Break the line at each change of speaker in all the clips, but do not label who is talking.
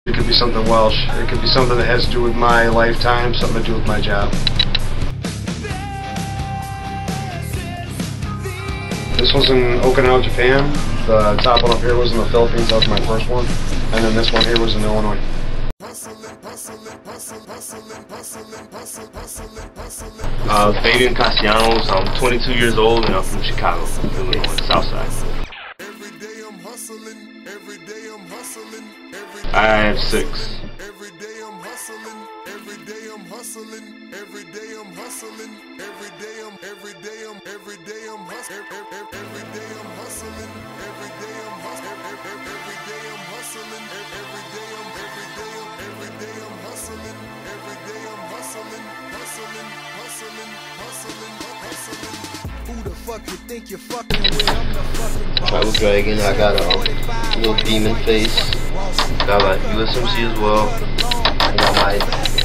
It could be something Welsh. It could be something that has to do with my lifetime, something to do with my job. This was in Okinawa, Japan. The top one up here was in the Philippines. That was my first one. And then this one here was in Illinois.
Fabian Castellanos. I'm 22 years old and I'm from Chicago, Illinois, South Side. I have 6.
Tribal Dragon, I got a little demon face. Got my USMC as well. I got my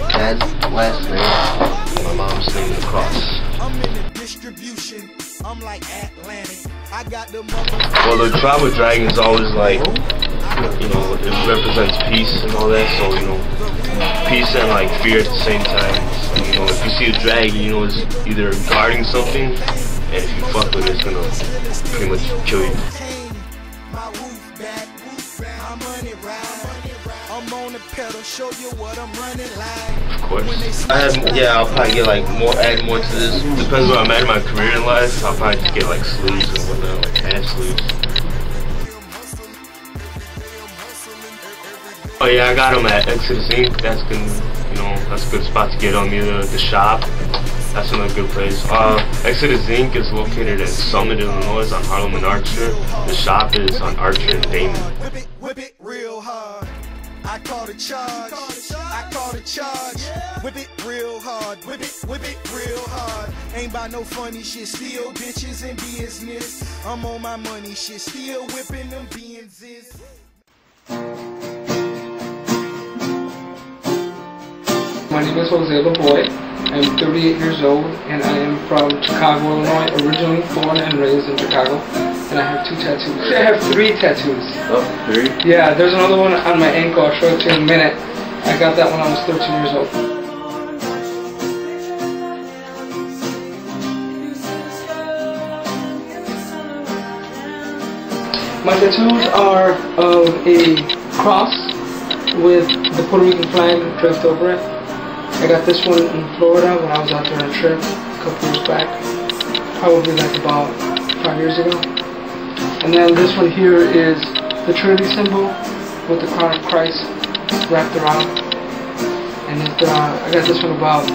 dad's last name and my mom's name in the cross.
Well, the Tribal Dragon is always like, you know, it represents peace and all that, so, you know, peace and like fear at the same time. So, you know, if you see a dragon, you know it's either guarding something, and if you fuck with it, it's gonna pretty much kill you. Of course. I'll probably get like add more to this. Depends where I'm at in my career in life. I'll probably just get like sleeves and whatnot, like half sleeves. Oh yeah, I got them at Exodus Inc. That's good, you know, that's a good spot to get on me. The shop, that's another good place. Exodus Inc. is located in Summit, Illinois, on Harlem and Archer. The shop is on Archer and Damon.
Whip it real hard. I call the charge. I call the charge. Whip it real hard. Whip it real hard. Ain't about no funny shit. Still bitches in business. I'm on my money shit. Still whipping them Benzes.
My name is Jose LaBoy. I'm 38 years old and I am from Chicago, Illinois, originally born and raised in Chicago. And I have 2 tattoos. Actually, I have 3 tattoos.
Oh, 3?
Yeah, there's another one on my ankle. I'll show it to you in a minute. I got that when I was 13 years old. My tattoos are of a cross with the Puerto Rican flag draped over it. I got this one in Florida when I was out there on a trip a couple years back, probably like about 5 years ago. And then this one here is the Trinity symbol with the crown of Christ wrapped around. And I got this one about,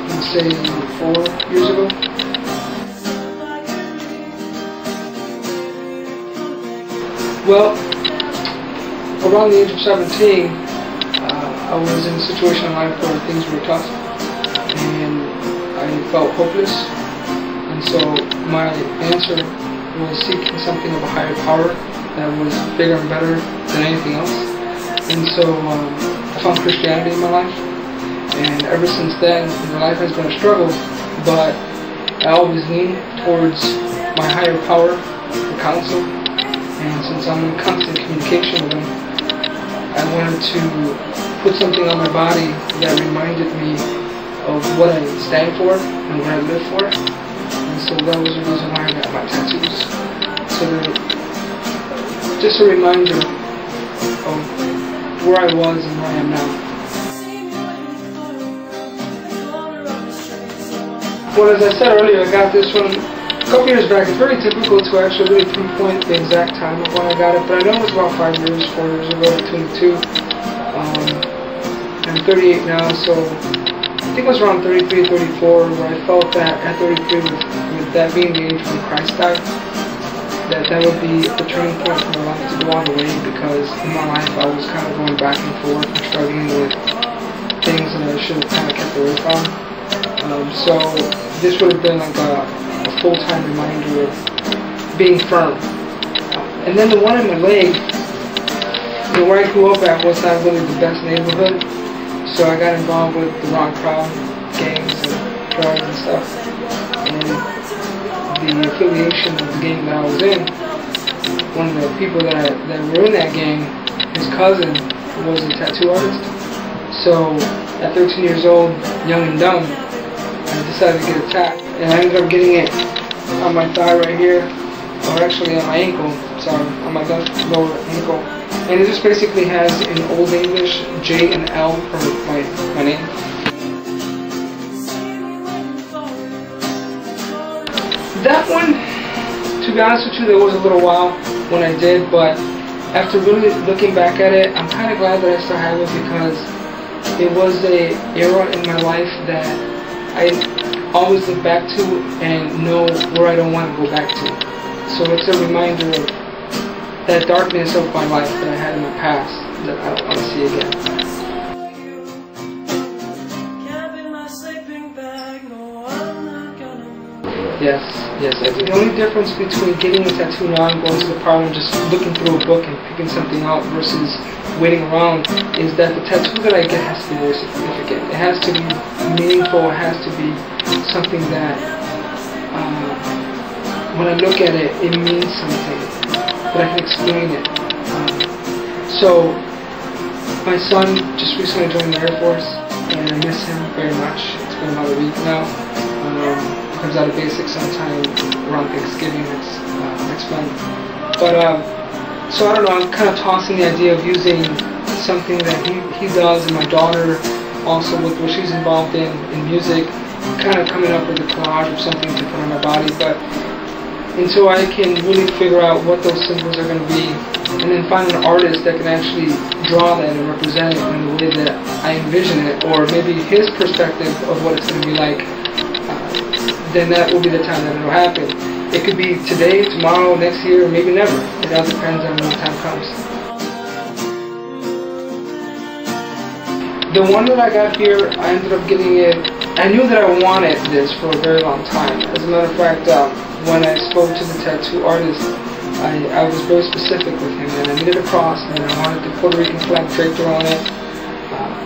let's say, 4 years ago. Well, around the age of 17, I was in a situation in life where things were tough and I felt hopeless, and so my answer was seeking something of a higher power that was bigger and better than anything else. And so I found Christianity in my life, and ever since then my life has been a struggle, but I always lean towards my higher power for counsel, and since I'm in constant communication with him, I wanted to put something on my body that reminded me of what I stand for and what I live for. And so that was the reason why I got my tattoos. So just a reminder of where I was and where I am now. Well, as I said earlier, I got this one a couple years back. It's very difficult to actually really pinpoint the exact time of when I got it, but I know it was about 4 years ago between the two. I'm 38 now, so I think it was around 33 or 34 where I felt that at 33, with that being the age when Christ died, that would be the turning point for my life to go all the way, because in my life I was kind of going back and forth and struggling with things that I should have kind of kept away from. So this would have been like a full-time reminder of being firm. And then the one in my leg, you know, where I grew up at was not really the best neighborhood, so I got involved with the wrong crowd, gangs and drugs and stuff. And the affiliation of the gang that I was in, one of the people that were in that gang, his cousin was a tattoo artist. So at 13 years old, young and dumb, I decided to get a tat. And I ended up getting it on my thigh right here, or actually on my ankle, sorry, on my left lower ankle. And it just basically has in Old English J and L for my name. That one, to be honest with you, there was a little while when I did, but after really looking back at it, I'm kind of glad that I still have it, because it was an era in my life that I always look back to and know where I don't want to go back to. So it's a reminder of that darkness of my life that I had in my past that I don't want to see again. Yes. The only difference between getting a tattoo now and going to the parlor and just looking through a book and picking something out versus waiting around is that the tattoo that I get has to be very significant. It has to be meaningful. It has to be something that when I look at it, it means something, but I can explain it. So my son just recently joined the Air Force, and I miss him very much. It's been about a week now. Comes out of basic sometime around Thanksgiving next month. But so I don't know, I'm kind of tossing the idea of using something that he does, and my daughter also with what she's involved in music, kind of coming up with a collage of something to put on my body. But until I can really figure out what those symbols are going to be, and then find an artist that can actually draw that and represent it in the way that I envision it, or maybe his perspective of what it's going to be like, then that will be the time that it will happen. It could be today, tomorrow, next year, or maybe never. It all depends on when the time comes. The one that I got here, I ended up getting it. I knew that I wanted this for a very long time. As a matter of fact, when I spoke to the tattoo artist, I was very specific with him, and I needed a cross, and I wanted the Puerto Rican flag draped around it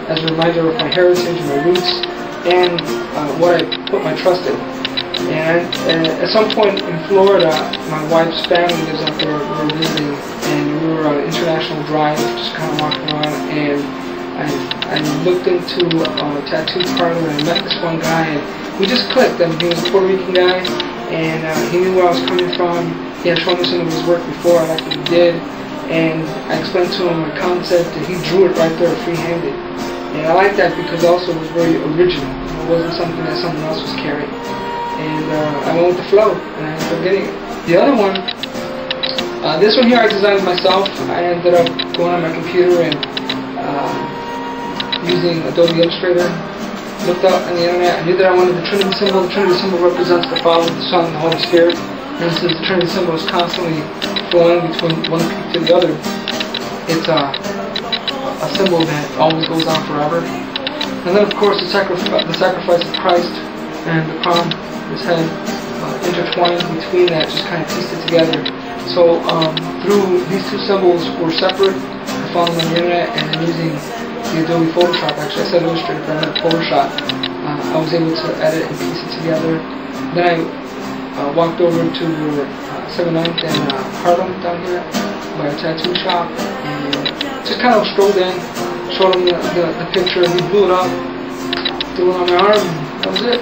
as a reminder of my heritage and my roots, and what I put my trust in. And at some point in Florida, my wife's family lives out there. We were visiting, and we were on an international drive, just kind of walking around, and I looked into a tattoo parlor, and I met this one guy, and we just clicked. I mean, he was a Puerto Rican guy, and he knew where I was coming from. He had shown me some of his work before. I liked what he did, and I explained to him my concept, and he drew it right there free-handed. And I like that because also it was very original. It wasn't something that someone else was carrying. And I went with the flow, and I ended up getting it. The other one, this one here I designed myself. I ended up going on my computer and using Adobe Illustrator. Looked up on the internet. I knew that I wanted the Trinity symbol. The Trinity symbol represents the Father, the Son, and the Holy Spirit. And since the Trinity symbol is constantly flowing between one peak to the other, it's a symbol that always goes on forever. And then, of course, the sacrifice of Christ and the crown, his head, intertwined between that, just kind of pieced it together. So through these two symbols were separate. I found them on the internet, and then using the Adobe Photoshop, actually I said Illustrator, but I meant Photoshop, I was able to edit and piece it together. Then I walked over to 7th and Harlem down here by a tattoo shop, and just kind of strolled in, showed him the picture, and he blew it up, threw it on my arm, and that was it.